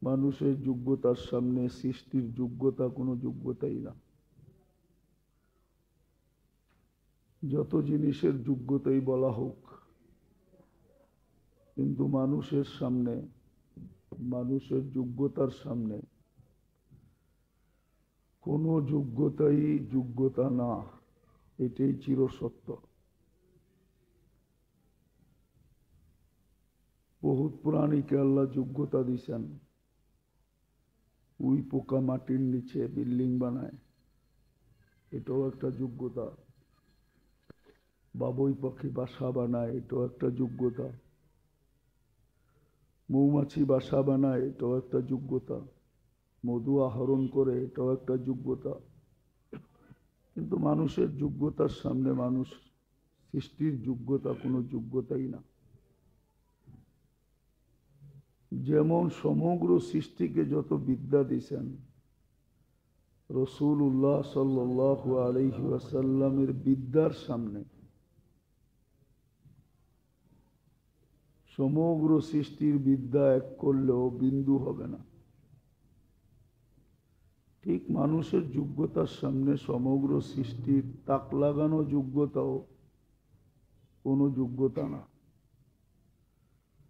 মানুষের যোগ্যতার সামনে সৃষ্টির যোগ্যতা কোনো যোগ্যতাই না। যত জিনিসের যোগ্যতাই বলা হোক, কিন্তু মানুষের সামনে, মানুষের যোগ্যতার সামনে কোনো যোগ্যতাই যোগ্যতা না, এটাই চিরসত্য। বহুত প্রাণীকে আল্লাহ যোগ্যতা দিছেন। উই পোকা মাটির নিচে বিল্ডিং বানায়, এটাও একটা যোগ্যতা। বাবুই পাখি বাসা বানায়, এটাও একটা যোগ্যতা। মৌমাছি বাসা বানায়, এটাও একটা যোগ্যতা। মধু আহরণ করে, এটাও একটা যোগ্যতা। কিন্তু মানুষের যোগ্যতার সামনে মানুষ সৃষ্টির যোগ্যতা কোনো যোগ্যতাই না। যেমন সমগ্র সৃষ্টিকে যত বিদ্যা দিয়েছেন, রাসূলুল্লাহ সাল্লাল্লাহু আলাইহি ওয়াসাল্লামের বিদ্যার সামনে সমগ্র সৃষ্টির বিদ্যা এক করলেও বিন্দু হবে না। ঠিক মানুষের যোগ্যতার সামনে সমগ্র সৃষ্টির তাক লাগানো যোগ্যতাও কোনো যোগ্যতা না,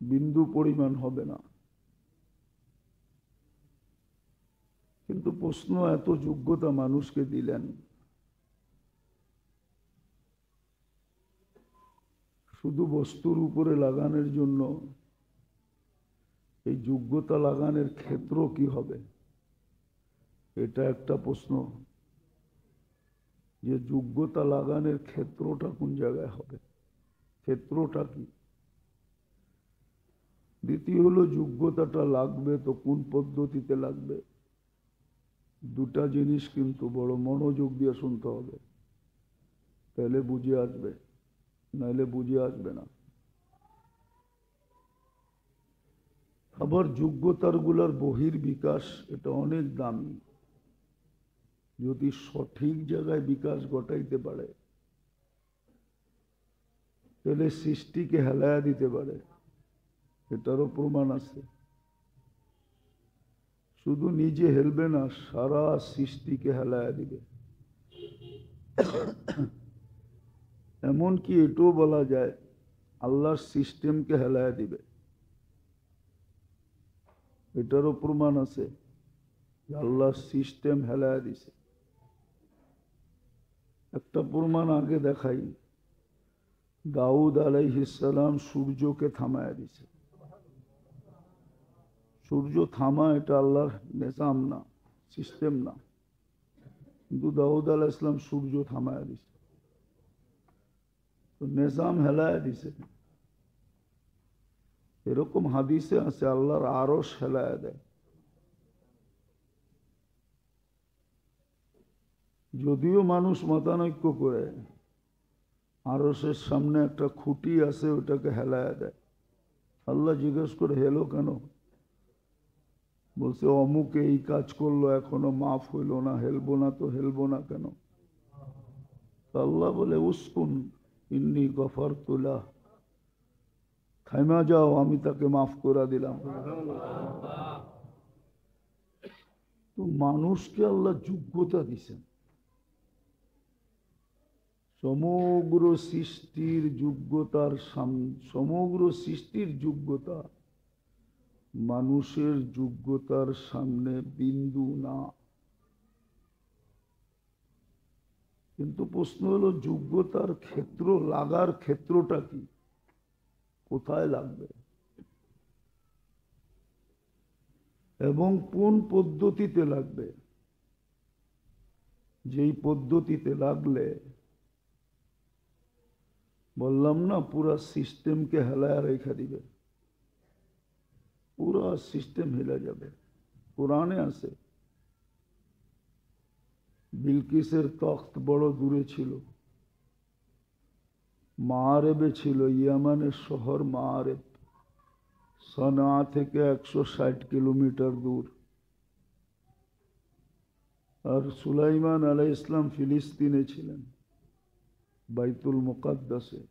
বিন্দু পরিমাণ হবে না। কিন্তু প্রশ্ন, এত যোগ্যতা মানুষকে দিলেন, শুধু বস্তুর উপরে লাগানোর জন্য? এই যোগ্যতা লাগানোর ক্ষেত্র কি হবে? এটা একটা প্রশ্ন, যে যোগ্যতা লাগানোর ক্ষেত্রটা কোন জায়গায় হবে, ক্ষেত্রটা কি? দ্বিতীয় হলো, যোগ্যতাটা লাগবে তো কোন পদ্ধতিতে লাগবে? দুটা জিনিস কিন্তু বড় মনোযোগ দিয়ে শুনতে হবে, তাহলে বুঝে আসবে, নাহলে বুঝে আসবে না। আবার যোগ্যতার গুলার বহির বিকাশ, এটা অনেক দামি। যদি সঠিক জায়গায় বিকাশ ঘটাইতে পারে, তাহলে সৃষ্টিকে হেলায়া দিতে পারে, এটারও প্রমাণ আছে। শুধু নিজে হেলবে না, সারা সৃষ্টিকে হেলায়া দিবে। এমনকি এটাও বলা যায়, আল্লাহর সিস্টেমকে হেলায়া দিবে, এটারও প্রমাণ আছে। আল্লাহর সিস্টেম হেলায়া দিছে। একটা প্রমাণ আগে দেখাই, দাউদ আলাইহিস সালাম সূর্যকে থামায়া দিছে। সূর্য থামা এটা আল্লাহর নিজাম না, সিস্টেম না, কিন্তু দাউদ আলাইহিস সালাম সূর্য থামায়া দিছে, তো নিজাম হেলায়া দিছে। এরকম হাদিসে আছে, আল্লাহর আরশ হেলায়া দেয়। যদিও মানুষ মতানৈক্য করে, আরশের সামনে একটা খুঁটি আছে, ওটাকে হেলায়া দেয়। আল্লাহ জিজ্ঞেস করে, হেলো কেন? বলছে, অমুকে এই কাজ করলো, এখনো মাফ হইল না, হেলবো না তো হেলবো না কেন? আল্লাহ বলে, উসকুন ইন্নী গফারতু লাহ, থাইমা যাও, আমি তাকে মাফ করে দিলাম। তো মানুষকে আল্লাহ যোগ্যতা দিছেন, সমগ্র সৃষ্টির যোগ্যতার সমগ্র সৃষ্টির যোগ্যতা মানুষের যোগ্যতার সামনে বিন্দু না। কিন্তু প্রশ্ন হলো, যোগ্যতার ক্ষেত্র লাগার ক্ষেত্রটা কি, কোথায় লাগবে এবং কোন পদ্ধতিতে লাগবে? যেই পদ্ধতিতে লাগলে, বললাম না, পুরা সিস্টেমকে হেলায়া রেখা দিবে, পুরা সিস্টেম হেলে যাবে। কোরআনে আছে, বিলকিসের তখ্ত বড় দূরে ছিল, মারেবে ছিল, ইয়ামানের শহর মারেব, সনা থেকে 160 কিলোমিটার দূর। আর সুলাইমান আলাইহিস সালাম ফিলিস্তিনে ছিলেন, বাইতুল মুকাদ্দাসে।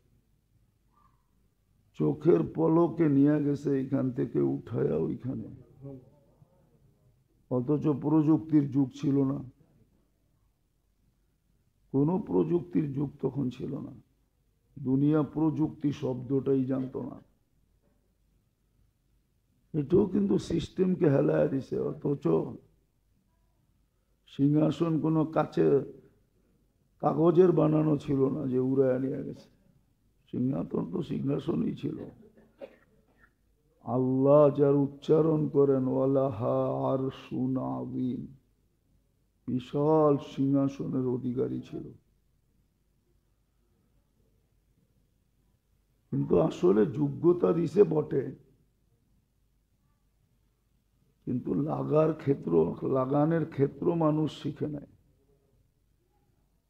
চোখের পলকে নিয়ে গেছে, এখান থেকে উঠায়া ওইখানে। অথচ প্রযুক্তির যুগ ছিল না, কোনো প্রযুক্তির যুগ তখন ছিল না। দুনিয়া প্রযুক্তি শব্দটাই জানতো না। এটাও কিন্তু সিস্টেমকে হেলায় দিছে। অথচ সিংহাসন কোনো কাগজের বানানো ছিল না যে উড়ায় নিয়ে গেছে। সিংহাসন তো সিংহাসনই ছিল। আল্লাহ যার উচ্চারণ করেন ওয়ালাহা আরশুন আযীম, বিশাল সিংহাসনের অধিকারী ছিল। কিন্তু আসলে যোগ্যতা দিছে বটে, কিন্তু লাগানের ক্ষেত্র মানুষ শিখে নেয়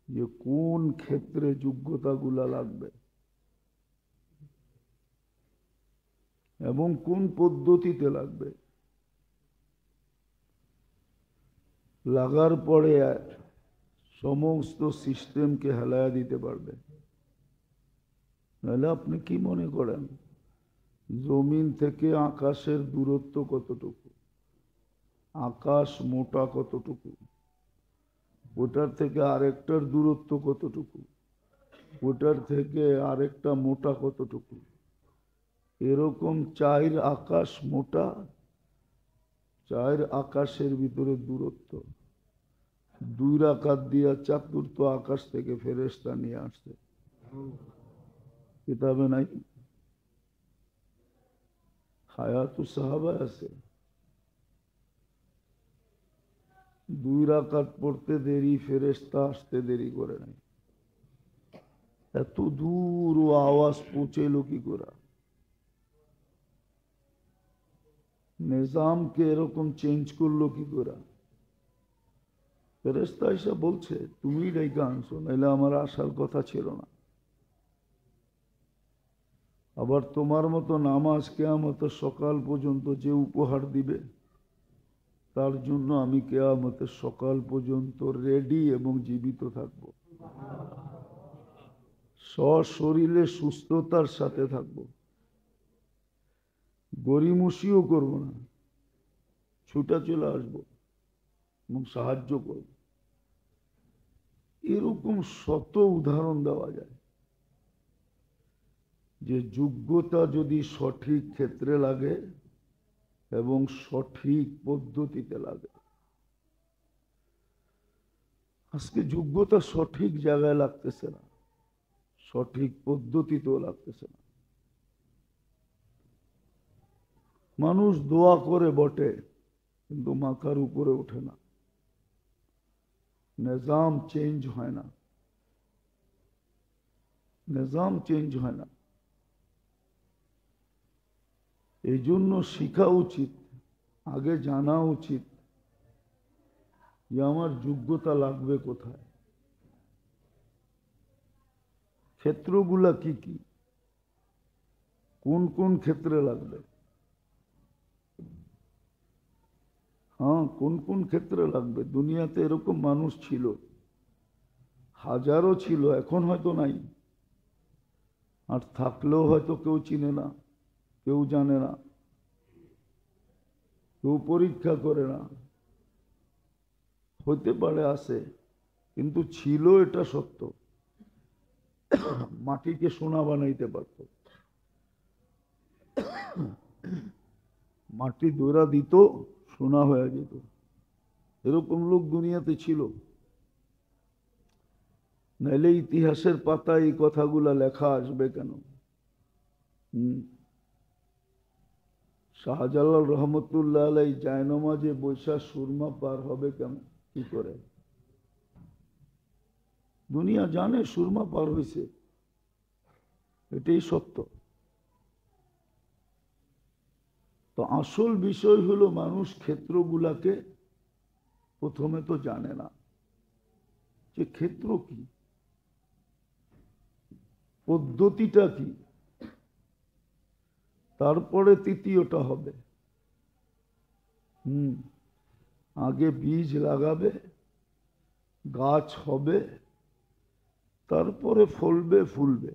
যে কোন ক্ষেত্রে যোগ্যতাগুলা লাগবে এবং কোন পদ্ধতিতে লাগবে। লাগার পরে সমস্ত সিস্টেমকে হেলায়া দিতে পারবে। নাহলে আপনি কি মনে করেন জমিন থেকে আকাশের দূরত্ব কতটুকু, আকাশ মোটা কতটুকু, ওটার থেকে আরেকটার দূরত্ব কতটুকু, ওটার থেকে আরেকটা মোটা কতটুকু, এরকম 4 আকাশ মোটা, 4 আকাশের ভিতরে দূরত্ব 2 রাকাত দিয়া 4th আকাশ থেকে ফেরেশতা নিয়ে আসছে। কিতাবে নাই? হায়াতুস সাহাবা আছে। 2 রাকাত পড়তে দেরি, ফেরেশতা আসতে দেরি করে নাই। এত দূর ও আওয়াজ পৌঁছেলো কি করে? নিজামকে এরকম চেঞ্জ করলো কি করে? ফেরেশতা এসে বলছে তুমি ডাইকা আনছো, নাহলে আমার আসার কথা ছিল না। আবার তোমার মতো নামাজ কিয়ামতের সকাল পর্যন্ত যে উপহার দিবে, তার জন্য আমি কিয়ামতের সকাল পর্যন্ত রেডি এবং জীবিত থাকব, সশরীরে সুস্থতার সাথে থাকব, গরিমসিও করব না, ছুটা চলে আসবো এবং সাহায্য করব। এরকম শত উদাহরণ দেওয়া যায় যে যোগ্যতা যদি সঠিক ক্ষেত্রে লাগে এবং সঠিক পদ্ধতিতে লাগে। আজকে যোগ্যতা সঠিক জায়গায় লাগতেছে না, সঠিক পদ্ধতিতেও লাগতেছে না। মানুষ দোয়া করে বটে, কিন্তু মাথার উপরে ওঠে না, নিজাম চেঞ্জ হয় না, নিজাম চেঞ্জ হয় না। এই জন্য শিখা উচিত, আগে জানা উচিত যে আমার যোগ্যতা লাগবে কোথায়, ক্ষেত্রগুলা কি কি, কোন কোন ক্ষেত্রে লাগবে। হ্যাঁ, কোন কোন ক্ষেত্রে লাগবে। দুনিয়াতে এরকম মানুষ ছিল, হাজারো ছিল, এখন হয়তো নাই, আর থাকলেও হয়তো কেউ চিনে না, কেউ জানে না, কেউ পরীক্ষা করে না। হতে পারে আছে, কিন্তু ছিল, এটা সত্য। মাটিকে সোনা বানাইতে পারত, মাটি দৌড়া দিত, সোনা হয়ে যেত। এরকম লোক দুনিয়াতে ছিল, নাইলে ইতিহাসের পাতায় এই কথাগুলা লেখা আসবে কেন? শাহজালাল রহমতুল্লাহ আলাই জায়নামাজে বৈশা সুরমা পার হবে কেন, কি করে? দুনিয়া জানে সুরমা পার হয়েছে, এটাই সত্য। তো আসল বিষয় হলো মানুষ ক্ষেত্রগুলাকে প্রথমে তো জানে না যে ক্ষেত্র কি, পদ্ধতিটা কি, তারপরে তৃতীয়টা হবে। আগে বীজ লাগাবে, গাছ হবে, তারপরে ফলবে ফুলবে,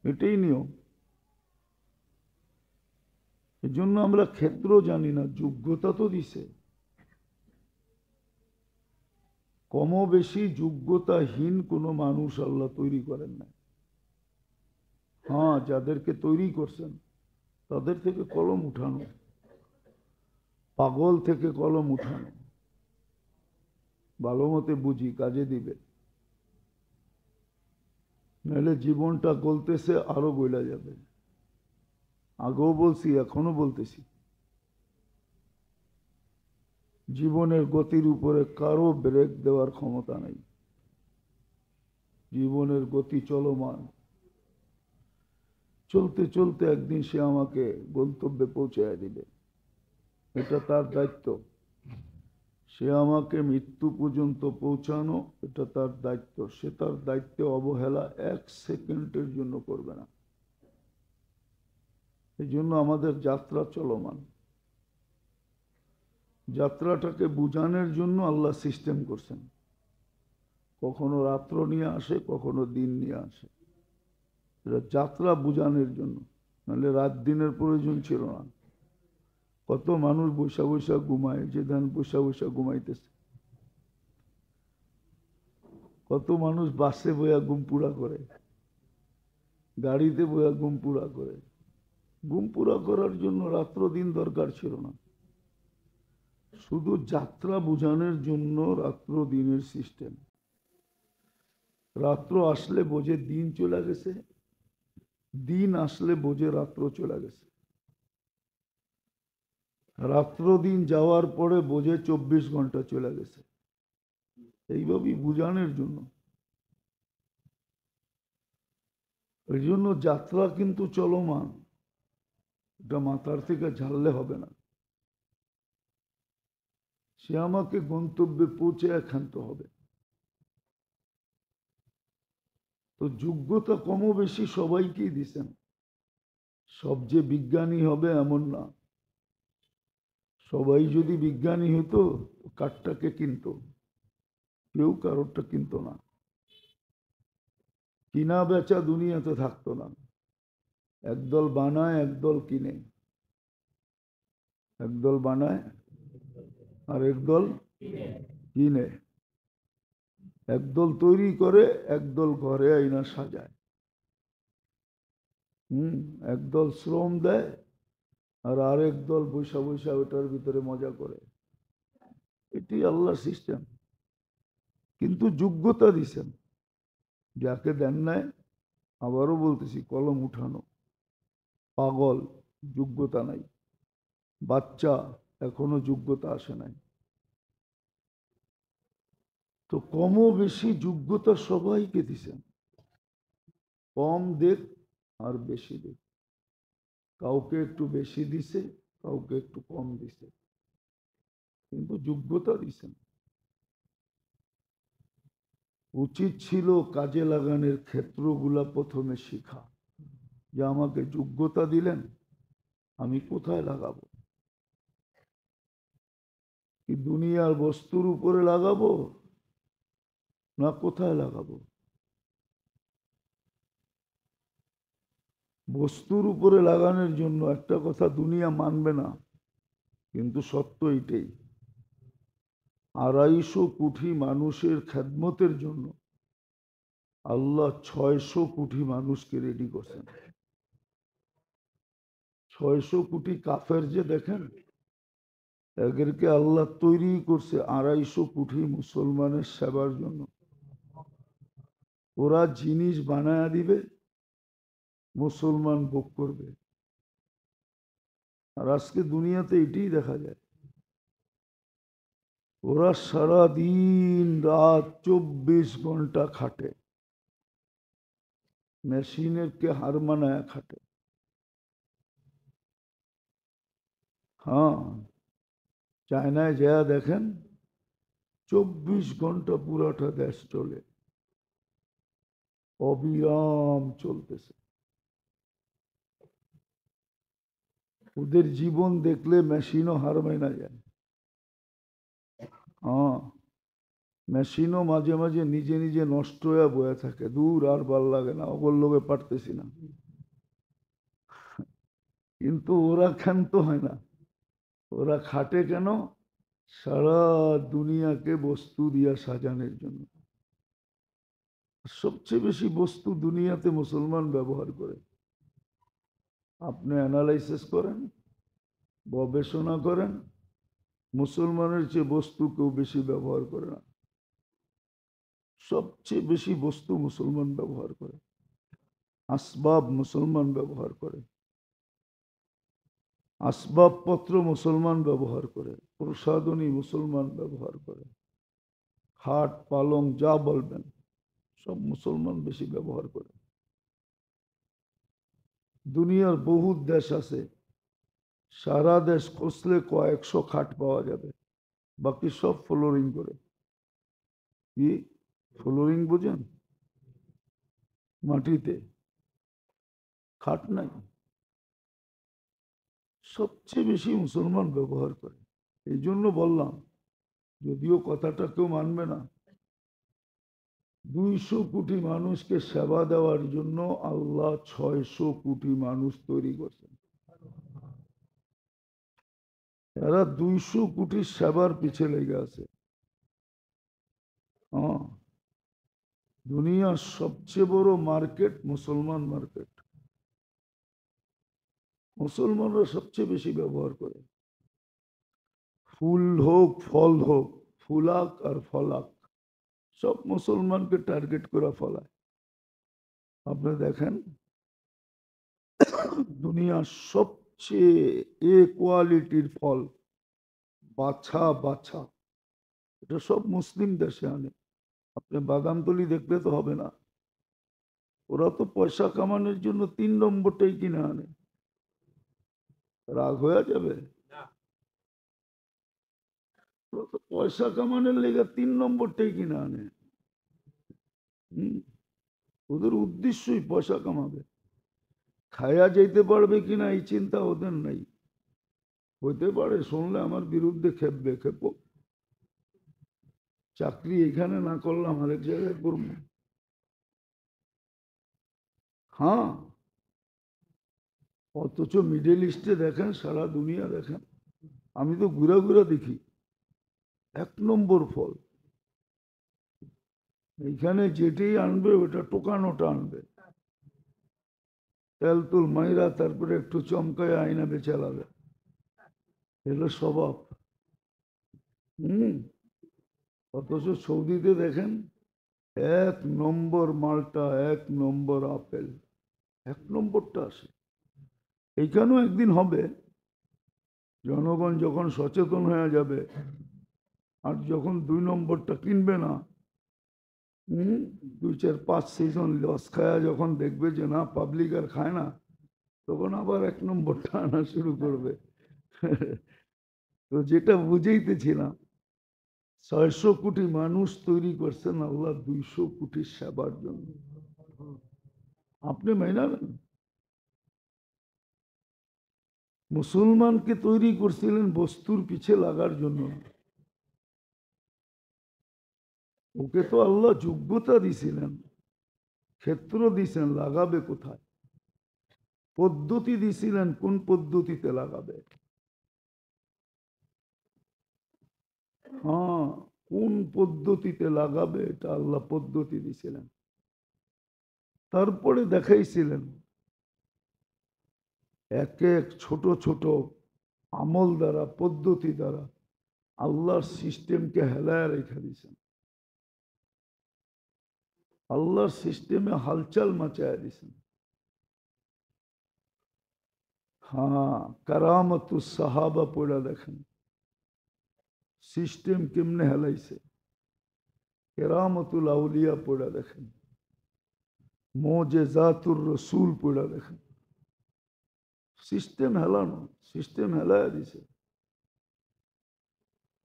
এটাই নিয়ম। এই জন্য আমরা ক্ষেত্র জানি না, যোগ্যতা তো দিছে। কম বেশি যোগ্যতাহীন কোনো মানুষ আল্লাহ তৈরি করেন না। হ্যাঁ, যাদেরকে তৈরি করছেন তাদের থেকে কলম উঠানো, পাগল থেকে কলম উঠানো, ভালো মতে বুঝি কাজে দিবে, নাহলে জীবনটা গলতেছে, আরো গইলা যাবে। আগেও বলছি, এখনো বলতেছি, জীবনের গতির উপরে কারো ব্রেক দেওয়ার ক্ষমতা নাই। জীবনের গতি চলমান, চলতে চলতে একদিন সে আমাকে গন্তব্যে পৌঁছায় দিবে, এটা তার দায়িত্ব। সে আমাকে মৃত্যু পর্যন্ত পৌঁছানো, এটা তার দায়িত্ব। সে তার দায়িত্বে অবহেলা এক সেকেন্ডের জন্য করবে না। এই জন্য আমাদের যাত্রা চলমান। যাত্রাটাকে বুঝানোর জন্য আল্লাহ সিস্টেম করছেন। কখনো রাত্র নিয়ে আসে, কখনো দিন নিয়ে আসে, এটা যাত্রা বুঝানোর জন্য। নাহলে রাত দিনের প্রয়োজন ছিল না। কত মানুষ বৈশা বৈশা ঘুমায়, যে ধান বৈশা বৈশা ঘুমাইতেছে। কত মানুষ বাসে বইয়া ঘুম পুরা করে, গাড়িতে বইয়া ঘুম পুরা করে। ঘুম পুরা করার জন্য রাত্র দিন দরকার ছিল না, শুধু যাত্রা বুঝানোর জন্য রাত্র দিনের সিস্টেম। রাত্র আসলে বোঝে দিন চলে গেছে, দিন আসলে বোঝে রাত্র চলে গেছে। রাত্র দিন যাওয়ার পরে বোঝে 24 ঘন্টা চলে গেছে। এইভাবেই বুঝানোর জন্য। এই জন্য যাত্রা কিন্তু চলমান, এটা মাথার থেকে ঝাড়লে হবে না। সে আমাকে গন্তব্যে পৌঁছে ক্ষান্ত হবে। তো যোগ্যতা কম বেশি সবাইকেই দিছেন। সব যে বিজ্ঞানী হবে এমন না। সবাই যদি বিজ্ঞানী হতো, কাঠটাকে কিনত, কেউ কারোরটা কিনত না। কিনা বেচা দুনিয়াতে থাকতো না। একদল বানায়, একদল কিনে। একদল বানায় আর একদল কিনে। একদল তৈরি করে, একদল ঘরে আইনা সাজায়। একদল শ্রম দেয় আর আরেক দল বৈশা বৈশা ওটার ভিতরে মজা করে। এটি আল্লাহর সিস্টেম। কিন্তু যোগ্যতা দিছেন। যাকে দেন নাই, আবারও বলতেছি, কলম উঠানো। পাগল, যোগ্যতা নাই। বাচ্চা, এখনো যোগ্যতা আসে নাই। তো কম বেশি যোগ্যতা সবাইকে দিছেন। কম দেখ আর বেশি দেখ। কাউকে একটু বেশি দিছে, কাউকে একটু কম দিছে, কিন্তু যোগ্যতা দিছেন। উচিত ছিল কাজে লাগানোর ক্ষেত্রগুলা প্রথমে শিখা, যে আমাকে যোগ্যতা দিলেন, আমি কোথায় লাগাবো? কি দুনিয়ার বস্তুর উপরে লাগাবো, না কোথায় লাগাবো? বস্তুর উপরে লাগানোর জন্য একটা কথা দুনিয়া মানবে না, কিন্তু সত্য এটাই। 250 কোটি মানুষের খেদমতের জন্য আল্লাহ 600 কোটি মানুষকে রেডি করছেন। 600 কোটি কাফের যে দেখেন, এদেরকে আল্লাহ তৈরি করছে 250 কোটি মুসলমানের সেবার জন্য। ওরা জিনিস বানায়া দিবে, মুসলমান ভোগ করবে। আর আজকে দুনিয়াতে এটাই দেখা যায়। ওরা সারা দিন রাত 24 ঘন্টা খাটে, মেশিনের কে হার মানায় খাটে। হ্যাঁ, চায়নায় যা দেখেন, 24 ঘন্টা পুরাটা দেশ চলে, অবিরাম চলতেছে। ওদের জীবন দেখলে মেশিনও হার মানা যায়। হ্যাঁ, মেশিনও মাঝে মাঝে নিজে নিজে নষ্ট হয়ে বয়ে থাকে, দূর আর ভাল লাগে না, ওগুলো লোকে পারতেছি না। কিন্তু ওরা ক্ষান্ত হয় না, ওরা খাটে কেন? সারা দুনিয়াকে বস্তু দিয়া সাজানোর জন্য। সবচেয়ে বেশি বস্তু দুনিয়াতে মুসলমান ব্যবহার করে। আপনি অ্যানালাইসিস করেন, গবেষণা করেন, মুসলমানের চেয়ে বস্তু কেউ বেশি ব্যবহার করে না। সবচেয়ে বেশি বস্তু মুসলমান ব্যবহার করে, আসবাব মুসলমান ব্যবহার করে, আসবাবপত্র মুসলমান ব্যবহার করে, প্রসাধনী মুসলমান ব্যবহার করে, খাট পালং যা বলবেন সব মুসলমান বেশি ব্যবহার করে। দুনিয়ার বহু দেশ আছে, সারা দেশ খুঁজলে কয়েকশো খাট পাওয়া যাবে, বাকি সব ফ্লোরিং করে। কি ফ্লোরিং বুঝেন? মাটিতে খাট নাই। সবচেয়ে বেশি মুসলমান ব্যবহার করে। এই জন্য বললাম, যদিও কথাটা কেউ মানবে না, 200 কোটি মানুষকে সেবা দেওয়ার জন্য আল্লাহ 600 কোটি মানুষ তৈরি করছেন। এরা 200 কোটি সেবার পিছে লেগে আছে। হ্যাঁ, দুনিয়ার সবচেয়ে বড় মার্কেট মুসলমান মার্কেট। মুসলমানরা সবচেয়ে বেশি ব্যবহার করে। ফুল হোক ফল হোক, ফুলাক আর ফলাক সব মুসলমানকে টার্গেট করে ফলায়। আপনি দেখেন, দুনিয়ার সবচেয়ে এ কোয়ালিটির ফল বাছা বাছা, এটা সব মুসলিম দেশে আনে। আপনি বাদামতলি দেখলে তো হবে না, ওরা তো পয়সা কামানোর জন্য 3 নম্বরটাই কিনে আনে। রাগ হয়ে যাবে? ওরা তো পয়সা কামানোর লেগে 3 নম্বরটাই কিনে আনে। ওদের উদ্দেশ্যই পয়সা কামাবে। খায়া যেতে পারবে কিনা এই চিন্তা ওদের নাই। হইতে পারে শুনলে আমার বিরুদ্ধে খেপবে, খেপো, চাকরি এখানে না করলাম আরেক জায়গায় করব। হ্যাঁ, অথচ মিডল ইস্টে দেখেন, সারা দুনিয়া দেখেন, আমি তো ঘুরা ঘুরা দেখি, 1 নম্বর ফল। এইখানে যেটাই আনবে ওটা টোকানোটা আনবে, তেল তুল মাইরা তারপরে একটু চমকায় আইনা বেচালাবে, এগুলো স্বভাব। অথচ সৌদিতে দেখেন 1 নম্বর মালটা, 1 নম্বর আপেল, 1 নম্বরটা আসে। এইখানেও একদিন হবে, জনগণ যখন সচেতন হয়ে যাবে আর যখন 2 নম্বরটা কিনবে না, 2 4 5 সিজন লস খায়া যখন দেখবে যে না পাবলিক আর খায় না, তখন আবার 1 নম্বরটা আনা শুরু করবে। তো যেটা বুঝাইতেছিলাম, 600 কোটি মানুষ তৈরি করছেন আল্লাহ 200 কোটি সেবার জন্য। আপনি মাইনা নেন? মুসলমানকে তৈরি করছিলেন বস্তুর পিছে লাগার জন্য। ওকে তো আল্লাহ যোগ্যতা দিছিলেন, ক্ষেত্র দিছেন, লাগাবে কোথায়, পদ্ধতি দিছিলেন কোন পদ্ধতিতে লাগাবে। হ্যাঁ, কোন পদ্ধতিতে লাগাবে এটা আল্লাহ পদ্ধতি দিছিলেন। তারপরে দেখাইছিলেন এক এক ছোট ছোট আমল দ্বারা, পদ্ধতি দ্বারা আল্লাহর সিস্টেমকে হেলায় রেখে দিয়েছেন। আল্লাহর সিস্টেমে হালচাল মাচায় দিয়েছেন। হ্যাঁ, কারামতুস সাহাবা পড়া দেখেন, সিস্টেম কেমনে হেলাইছে। কেরামতুল আউলিয়া পড়া দেখেন, মোজেজাতুর রসুল পড়া দেখেন। সিস্টেম হেলানো, সিস্টেম হেলায়া দিছে।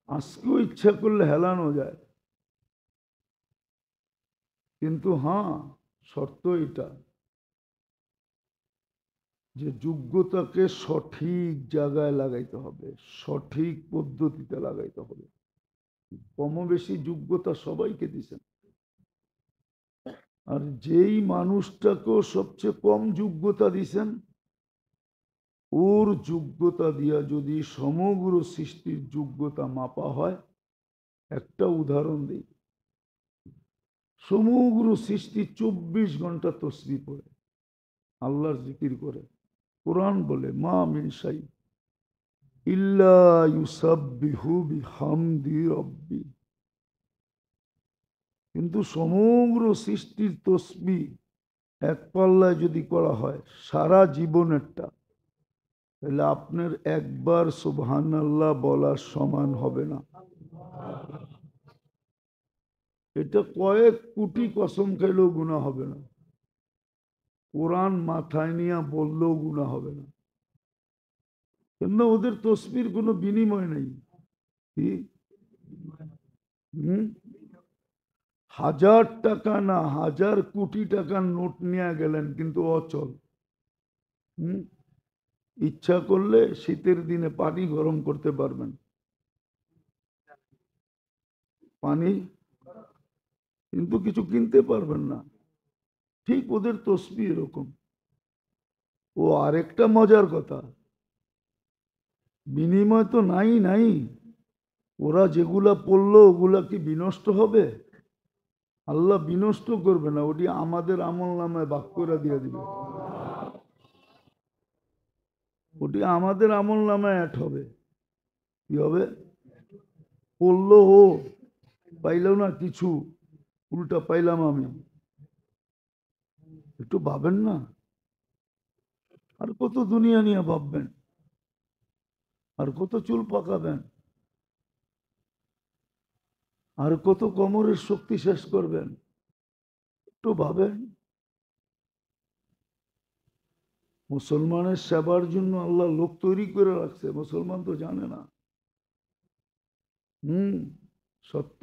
আজকেও ইচ্ছা করলে হেলানো যায়, কিন্তু হ্যাঁ, শর্ত এটা যে যোগ্যতাকে সঠিক জায়গায় লাগাইতে হবে, সঠিক পদ্ধতিতে লাগাইতে হবে। কম বেশি যোগ্যতা সবাইকে দিছেন, আর যেই মানুষটাকেও সবচেয়ে কম যোগ্যতা দিছেন ওর যোগ্যতা দিয়া যদি সমগ্র সৃষ্টির যোগ্যতা মাপা হয়, একটা উদাহরণ দিই, সমগ্র সৃষ্টি 24 ঘন্টা তসবিহ পড়ে, আল্লাহর জিকির করে। কোরআন বলে মা মিন শাই ইল্লা ইউসাব্বিহু বিহামদি রাব্বি, কিন্তু সমগ্র সৃষ্টির তসবিহ এক পাল্লায় যদি করা হয় সারা জীবনেরটা, তাহলে আপনার একবার সুবহানাল্লাহ বলার সমান হবে না। এটা কয়েক কোটি কসম খাইলেও গুনাহ হবে না, কোরআন মাথায় নিয়ে বললেও গুনাহ হবে না, কেন ওদের তসবির কোনো বিনিময় নেই। কি? 1000 টাকা না 1000 কোটি টাকার নোট নিয়ে গেলেন কিন্তু অচল। ইচ্ছা করলে শীতের দিনে পানি গরম করতে পারবেন, পানি, কিন্তু কিছু কিনতে পারবেন না। ঠিক ওদের তসবিহ এরকম। ও আরেকটা মজার কথা, বিনিময় তো নাই। ওরা যেগুলা পড়লো ওগুলা কি বিনষ্ট হবে? আল্লাহ বিনষ্ট করবে না, ওটি আমাদের আমল নামায় ভাগ করে দিয়ে দিবে, ওটি আমাদের আমল নামায় অ্যাড হবে। কি হবে? পড়লো ও, পাইল না কিছু, উল্টা পাইলাম আমি। একটু ভাবেন না, আর কত দুনিয়া নিয়ে ভাববেন, আর কত চুল পাকাবেন, আর কত কোমরের শক্তি শেষ করবেন, একটু ভাবেন। মুসলমানের সেবার জন্য আল্লাহ লোক তৈরি করে রাখছে, মুসলমান তো জানে না। সত্য,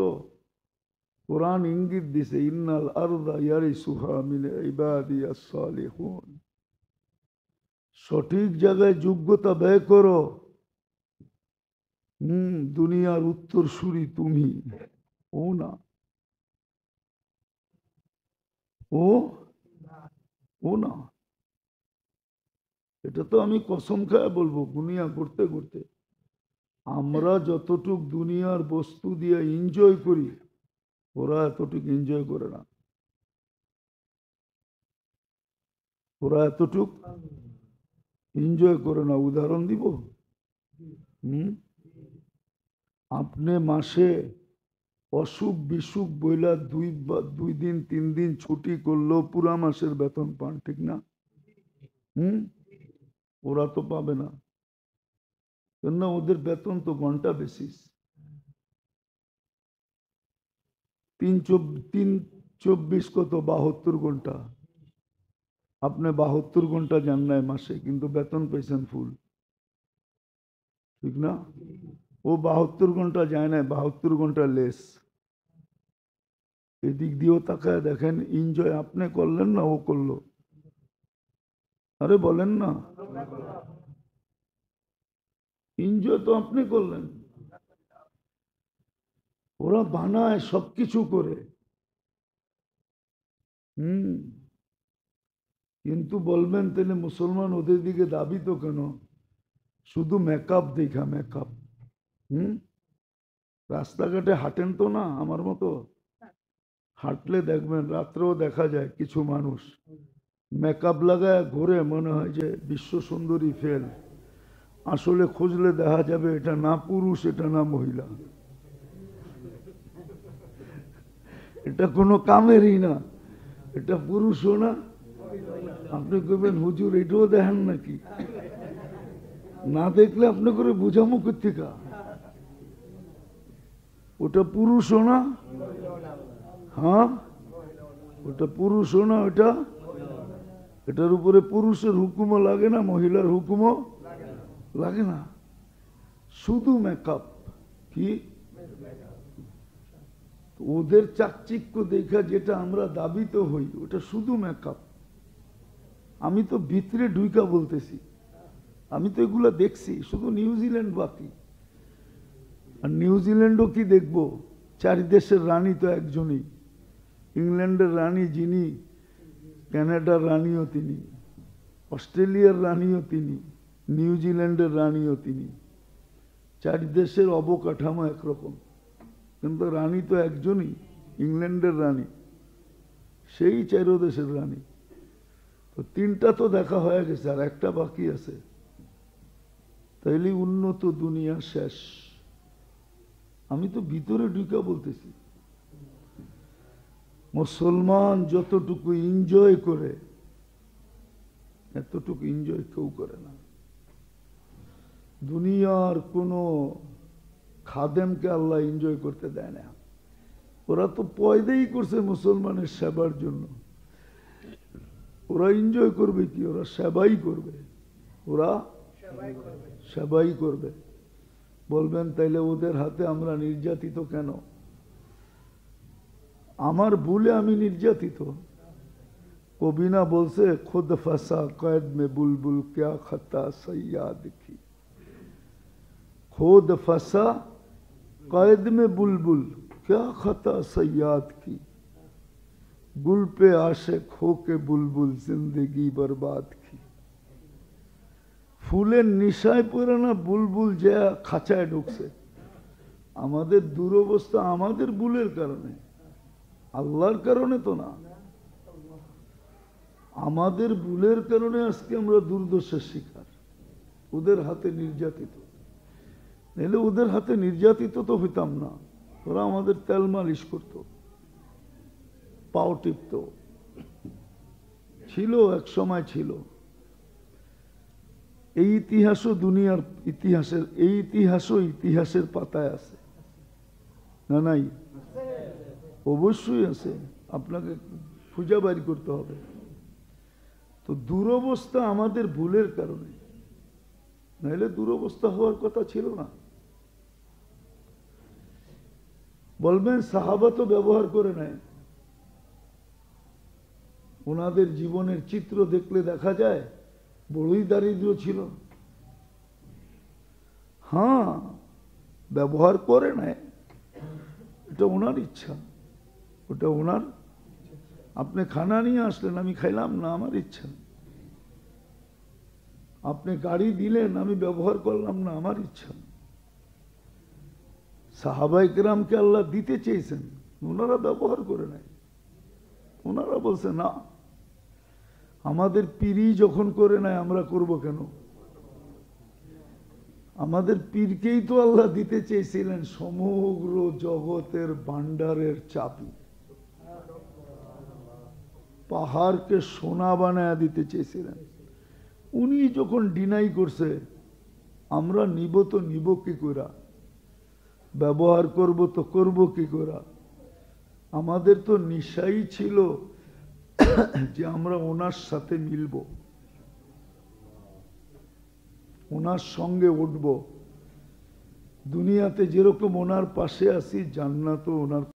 কোরআন ইঙ্গিত দিছে ইন্নাল আরদা ইয়ারিসুহা মিন ইবাদিয়াস সালিহুন, সঠিক জায়গায় যোগ্যতা ব্যয় করো। দুনিয়ার উত্তরসূরি তুমি, ও না, ও না। এটা তো আমি কসম খায় বলবো, দুনিয়া করতে করতে আমরা যতটুক দুনিয়ার বস্তু দিয়ে এনজয় করি, ওরা এতটুক এনজয় করে না, ওরা এতটুক এনজয় করে না। উদাহরণ দিব, আপনি মাসে অসুখ বিসুখ বইলা 2 দিন 3 দিন ছুটি করলেও পুরা মাসের বেতন পান, ঠিক না? ওরা তো পাবে না, কেন? ওদের বেতন তো ঘন্টা বেসিস। 3 24 কত 72 ঘন্টা, আপনি 72 ঘন্টা যান নাই মাসে, কিন্তু বেতন পেয়েছেন ফুল, ঠিক না? ও 72 ঘন্টা যায় না, 72 ঘন্টা লেস। এদিক দিয়েও তাকায় দেখেন, এনজয় আপনি করলেন না ও করলো? আরে বলেন না, এনজয় তো আপনি করলেন, ওরা বানায় সবকিছু করে। কিন্তু বলবেন তাহলে মুসলমান ওদের দিকে দাবি তো কেন? শুধু মেকআপ দেখা, মেকআপ। রাস্তাঘাটে হাঁটেন তো না আমার মতো, হাঁটলে দেখবেন রাত্রেও দেখা যায় কিছু মানুষ মেকআপ লাগায় ঘুরে, মনে হয় যে বিশ্ব সুন্দরী ফেল, আসলে খুঁজলে দেখা যাবে এটা না পুরুষ, এটা না মহিলা, এটা কোনো কামেরই না, এটা পুরুষও না। আপনি কইবেন হুজুর এটাও দেখেন নাকি? না দেখলে আপনি করে বুঝামো কোথেকে? ওটা পুরুষও না, হ্যাঁ ওটা পুরুষও না, ওটা, এটার উপরে পুরুষের হুকুমও লাগে না, মহিলার হুকুমও লাগে না, শুধু মেকআপ। কি ওদের চাকচিক্য দেখা যেটা আমরা দাবিত হই, ওটা শুধু মেকআপ। আমি তো ভিতরে ঢুইকা বলতেছি, আমি তো এগুলো দেখছি, শুধু নিউজিল্যান্ড বাকি। আর নিউজিল্যান্ডও কি দেখবো, 4 দেশের রানী তো একজনই, ইংল্যান্ডের রানী যিনি, কানাডার রানীও তিনি, অস্ট্রেলিয়ার রানীও তিনি, নিউজিল্যান্ডের রানীও তিনি। 4 দেশের অবকাঠামো একরকম, কিন্তু রানী তো একজনই, ইংল্যান্ডের রানী, সেই 4 দেশের রানী। তো 3টা তো দেখা হয়ে গেছে, আর একটা বাকি আছে। তাইলে উন্নত দুনিয়া শেষ। আমি তো ভিতরে ঢুকা বলতেছি, মুসলমান যতটুকু এনজয় করে এতটুকু এনজয় কেউ করে না। দুনিয়ার কোনো খাদেমকে আল্লাহ এনজয় করতে দেয় না। ওরা তো পয়দাই করছে মুসলমানের সেবার জন্য। ওরা এনজয় করবে কি? ওরা সেবাই করবে, ওরা সেবাই করবে। বলবেন তাইলে ওদের হাতে আমরা নির্যাতিত কেন? আমার ভুলে আমি নির্যাতিত? কবি না বলছে, খুদ ফাসা কয়েদ মে বুলবুল ক্যা খতা সৈয়াদ কি। खुद फंसा कैद में बुलबुल क्या खता सयाद की। गुल पे आशिक होके बुलबुल जिंदगी बर्बाद की। ফুলের নিশায় পড়ে না বুলবুল যে খাঁচায় ঢুকছে। আমাদের দুরবস্থা আমাদের ভুলের কারণে, আল্লাহর কারণে তো না। আমাদের ভুলের কারণে আজকে আমরা দুর্দশার শিকার, ওদের হাতে নির্যাতিত। নাহলে ওদের হাতে নির্যাতিত তো হইতাম না। ওরা আমাদের তেল মালিশ করত, পাও টিপত। ছিল, এক সময় ছিল। এই ইতিহাসও দুনিয়ার ইতিহাসের, এই ইতিহাসও ইতিহাসের পাতায় আছে না? নাই? অবশ্যই আছে, আপনাকে খুঁজে বাড়ি করতে হবে। তো দুরবস্থা আমাদের ভুলের কারণে, নাহলে দুরবস্থা হওয়ার কথা ছিল না। বলবেন সাহাবা তো ব্যবহার করে নেয়। ওনাদের জীবনের চিত্র দেখলে দেখা যায় বড়ই দারিদ্র ছিল। হ্যাঁ, ব্যবহার করে নেয়, এটা ওনার ইচ্ছা, ওটা ওনার। আপনি খানা নিয়ে আসলেন, আমি খাইলাম না, আমার ইচ্ছা। আপনি গাড়ি দিলেন, আমি ব্যবহার করলাম না, আমার ইচ্ছা। সাহাবায়ে কেরামকে আল্লাহ দিতে চেয়েছেন, ওনারা ব্যবহার করে নাই। ওনারা বলছে না, আমাদের পীরই যখন করে নাই আমরা করব কেন? আমাদের পীরকেই তো আল্লাহ দিতে চেয়েছিলেন সমগ্র জগতের ভান্ডারের চাবি। পাহাড়কে সোনা বানায় দিতে চেয়েছিলেন। উনি যখন ডিনাই করছে, আমরা নিব তো নিব কি করে? ব্যবহার করব তো করব কি করে? আমাদের তো নিশাই ছিল যে আমরা ওনার সাথে মিলব, ওনার সঙ্গে উঠব। দুনিয়াতে যেরকম ওনার পাশে আছি, জান্নাতও ওনার